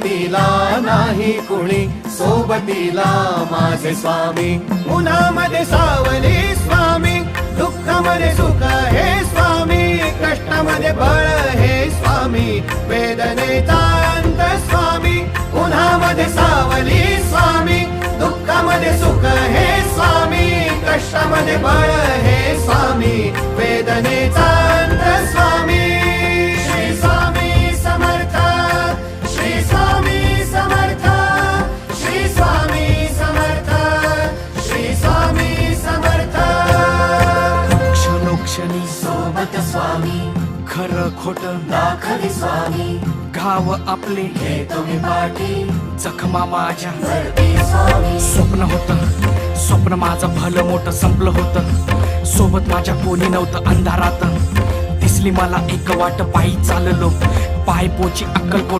सोबतीला नाही कुणी, सोबतीला माझे स्वामी. उन्हामध्ये सावली स्वामी, दुःखामध्ये सुख हे स्वामी, कष्टामध्ये बळ हे स्वामी, वेदनेचा अंत स्वामी. उन्हामध्ये सावली स्वामी, दुःखामध्ये सुख हे स्वामी, कष्टामध्ये बळ हे स्वामी, वेदनेचा अंत स्वामी. श्री स्वामी समर्थ, श्री स्वामी समर्थ, श्री स्वामी समर्थ, श्री स्वामी समर्थ. क्षणोक्षणी सोबत स्वामी, खरं खोट दाखली स्वामी, घाव आपले हे तुम्ही पाठी जखमा माझ्या. भरती स्वामी. स्वप्न होतं, स्वप्न माझं भलं मोठं संपलं होतं. सोबत माझ्या कोणी नव्हतं अंधारात. दिसली मला एक वाट, पायी चाललो पाय पोची अक्कलकोट.